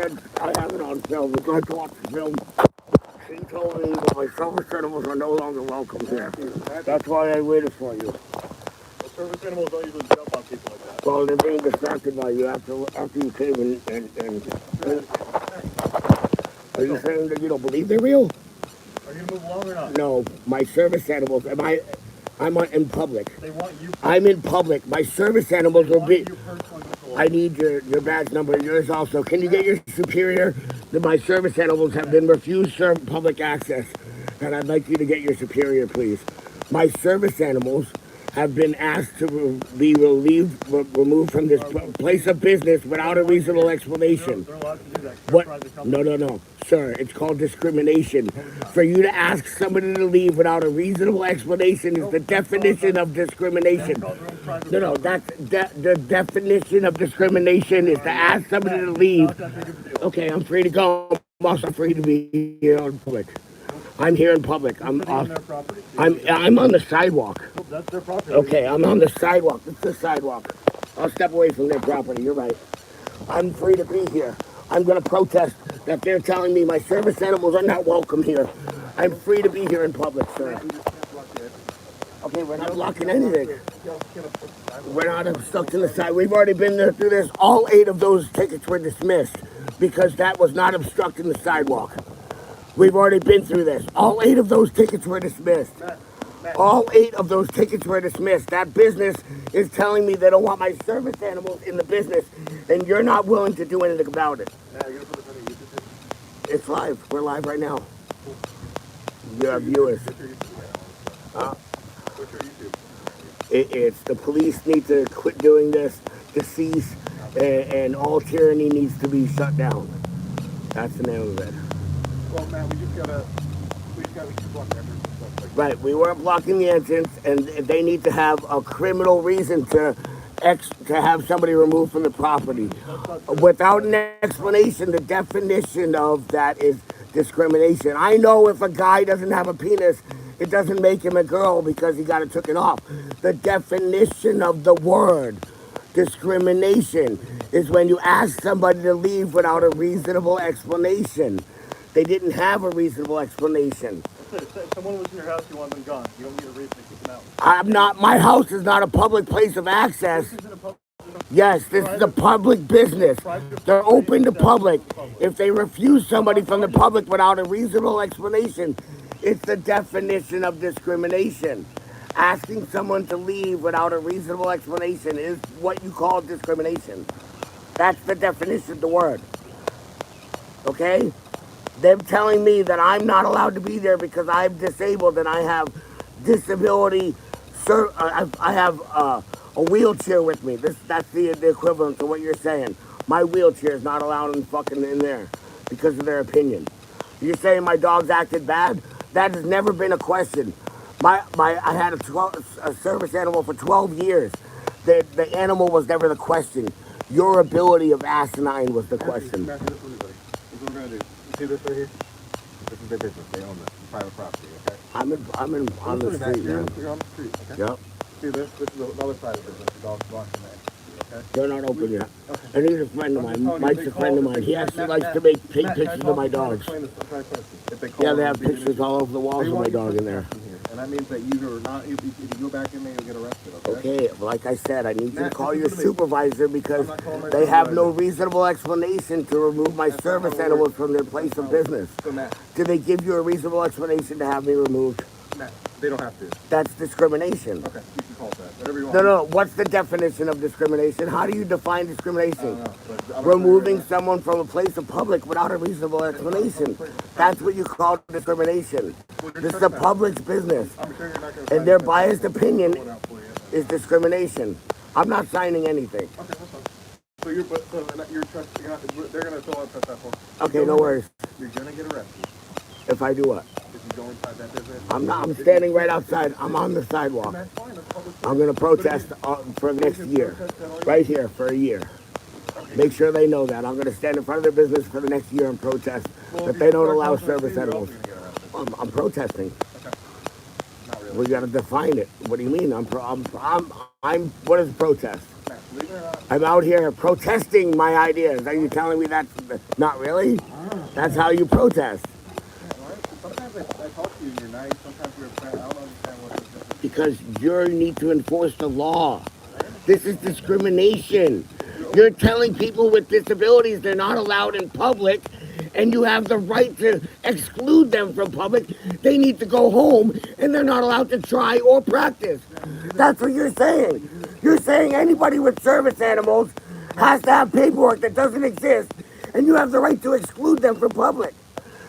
said, I have it on film. Would you like to watch the film? She told me that my service animals are no longer welcome here. That's why I waited for you. Well, service animals don't usually jump on people like that. Well, they're being distracted by you after you came and are you saying that you don't believe they're real? Are you going to move along or not? No, my service animals, I'm in public. They want you. I'm in public. My service animals will be... You personally control. I need your badge number, yours also. Can you get your superior? That my service animals have been refused public access, and I'd like you to get your superior, please. My service animals have been asked to be removed from this place of business without a reasonable explanation. They're allowed to do that. What? No. Sir, it's called discrimination. For you to ask somebody to leave without a reasonable explanation is the definition of discrimination. No, that's the definition of discrimination is to ask somebody to leave. Okay, I'm free to go. I'm also free to be here in public. I'm here in public. I'm on the sidewalk. That's their property. Okay, I'm on the sidewalk. It's the sidewalk. I'll step away from their property. You're right. I'm free to be here. I'm going to protest that they're telling me my service animals are not welcome here. I'm free to be here in public, sir. Okay, we're not blocking anything. We're not obstructing the side. We've already been there through this. All 8 of those tickets were dismissed because that was not obstructing the sidewalk. We've already been through this. All 8 of those tickets were dismissed. All 8 of those tickets were dismissed. That business is telling me they don't want my service animals in the business, and you're not willing to do anything about it. It's live. We're live right now. You have viewers. It's the police need to quit doing this, to cease, and all tyranny needs to be shut down. That's the name of it. Well, man, we just gotta block the entrance and stuff like that. Right, we weren't blocking the entrance, and they need to have a criminal reason to have somebody removed from the property. Without an explanation, the definition of that is discrimination. I know if a guy doesn't have a penis, it doesn't make him a girl because he got it taken off. The definition of the word discrimination is when you ask somebody to leave without a reasonable explanation. They didn't have a reasonable explanation. If someone was in your house, you want them gone. You don't need a reason to kick them out. I'm not, my house is not a public place of access. Yes, this is a public business. They're open to public. If they refuse somebody from the public without a reasonable explanation, it's the definition of discrimination. Asking someone to leave without a reasonable explanation is what you call discrimination. That's the definition of the word. Okay? Them telling me that I'm not allowed to be there because I'm disabled and I have disability. I have a wheelchair with me. That's the equivalent to what you're saying. My wheelchair is not allowed in there because of their opinion. You're saying my dog's acted bad? That has never been a question. I had a service animal for 12 years. The animal was never the question. Your ability of asinine was the question. Matthew, this is what we're gonna do. You see this right here? This is their business. They own this. It's private property, okay? I'm on the street, man. You're on the street, okay? Yep. See this? This is the other side of the business. The dog's blocking that, okay? They're not open yet. Okay. And he's a friend of mine. Mike's a friend of mine. He actually likes to take pictures of my dogs. Yeah, they have pictures all over the walls of my dog in there. And that means that you are not, if you go back in there, you'll get arrested, okay? Okay, like I said, I need you to call your supervisor because they have no reasonable explanation to remove my service animals from their place of business. Do they give you a reasonable explanation to have me removed? They don't have to. That's discrimination. Okay, you can call it that. Whatever you want. No. What's the definition of discrimination? How do you define discrimination? Removing someone from a place of public without a reasonable explanation. That's what you call discrimination. This is the public's business. And their biased opinion is discrimination. I'm not signing anything. Okay, that's fine. So they're going to fill out that form. Okay, no worries. You're going to get arrested. If I do what? If you go inside that business. I'm standing right outside. I'm on the sidewalk. I'm going to protest for next year. Right here for a year. Make sure they know that. I'm going to stand in front of their business for the next year and protest that they don't allow service animals. I'm protesting. We got to define it. What do you mean? What is protest? Believe it or not, I'm out here protesting my ideas. Are you telling me that's not really? That's how you protest. sometimes I talk to you and you're nice. Sometimes you're upset. I don't understand what the difference is. Because you need to enforce the law. This is discrimination. You're telling people with disabilities they're not allowed in public, and you have the right to exclude them from public. They need to go home, and they're not allowed to try or practice. That's what you're saying. You're saying anybody with service animals has to have paperwork that doesn't exist, and you have the right to exclude them from public.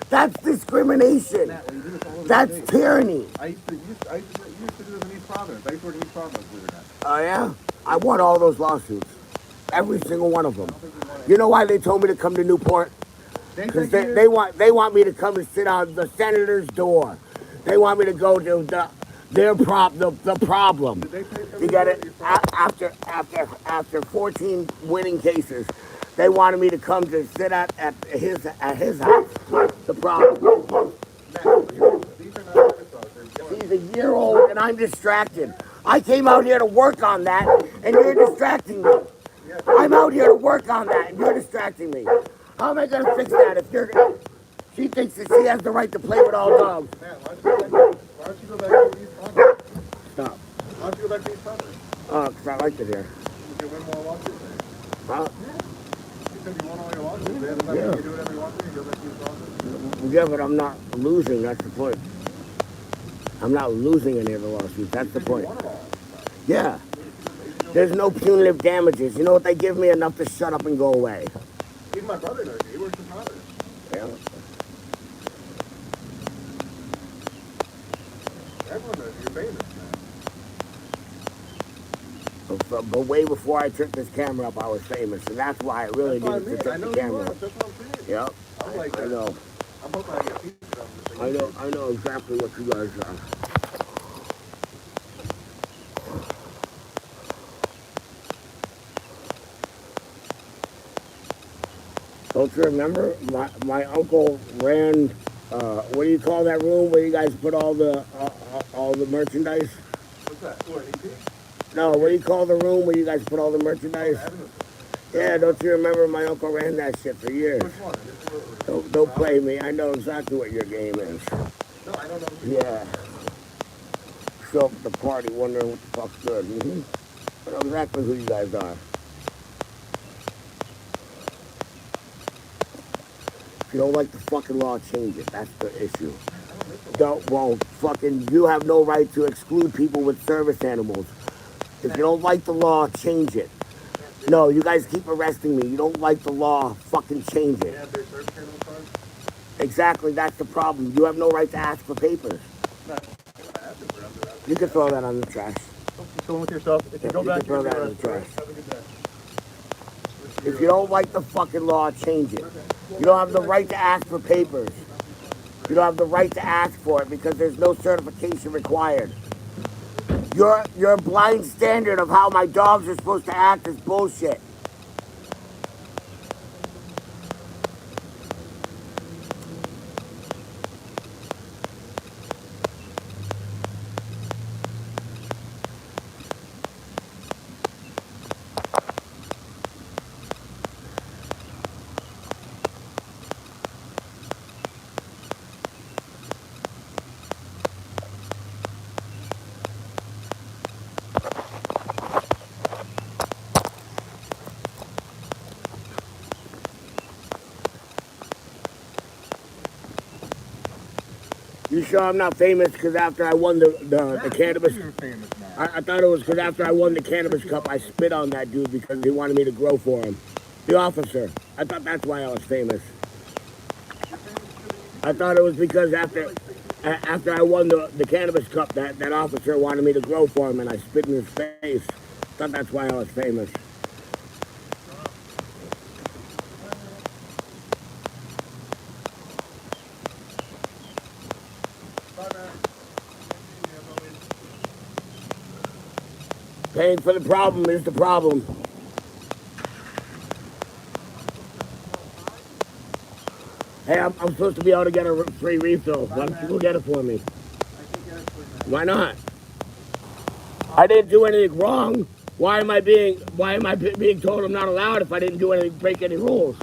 That's discrimination. That's tyranny. I used to do this in East Providence. I used to work in East Providence, believe it or not. Oh, yeah? I won all those lawsuits. Every single one of them. You know why they told me to come to Newport? Because they want me to come and sit on the senator's door. They want me to go to the problem. You get it? After 14 winning cases, they wanted me to come to sit at his house. The problem. He's a year old and I'm distracted. I came out here to work on that and you're distracting me. I'm out here to work on that and you're distracting me. How am I going to fix that if you're... She thinks that she has the right to play with all dogs. Matt, why don't you go back to East Providence? Stop. Why don't you go back to East Providence? Oh, because I like it here. You can win more lawsuits there. Huh? You said you won all your lawsuits there. Does that mean you do whatever you want to? You go back to East Providence? Yeah, but I'm not losing. That's the point. I'm not losing any of the lawsuits. That's the point. Yeah. There's no punitive damages. You know what they give me? Enough to shut up and go away. Even my brother knows you. He works in Providence. Yeah. Everyone knows you. You're famous, man. But way before I took this camera up, I was famous. And that's why I really That's what needed to I take know the you camera are. up. That's what I'm saying. Yep. I'm like, I know. I'm hoping I get pieces of them. I know exactly what you guys are. Don't you remember? My uncle ran, what do you call that room where you guys put all the merchandise? What's that? What, EP? No, what do you call the room where you guys put all the merchandise? Yeah, don't you remember my uncle ran that shit for years? Which one? Don't play me. I know exactly what your game is. No, I don't know. Yeah. Show up at the party wondering what the fuck's good. I know exactly who you guys are. If you don't like the fucking law, change it. That's the issue. You have no right to exclude people with service animals. If you don't like the law, change it. No, you guys keep arresting me. You don't like the law, fucking change it. Exactly, that's the problem. You have no right to ask for papers. You can throw that on the trash. Go with yourself. If you go You back can throw to that your in the trash. have a good day. If you don't like the fucking law, change it. You don't have the right to ask for papers. You don't have the right to ask for it because there's no certification required. Your blind standard of how my dogs are supposed to act is bullshit. You sure I'm not famous because after I won the cannabis... You're famous now. I thought it was because after I won the cannabis cup, I spit on that dude because he wanted me to grow for him. The officer. I thought that's why I was famous. I thought it was because after I won the cannabis cup, that officer wanted me to grow for him and I spit in his face. I thought that's why I was famous. Paying for the problem is the problem. Hey, I'm supposed to be able to get a free refill. Why don't you go get it for me? Why not? I didn't do anything wrong. Why am I being told I'm not allowed if I didn't do anything, break any rules?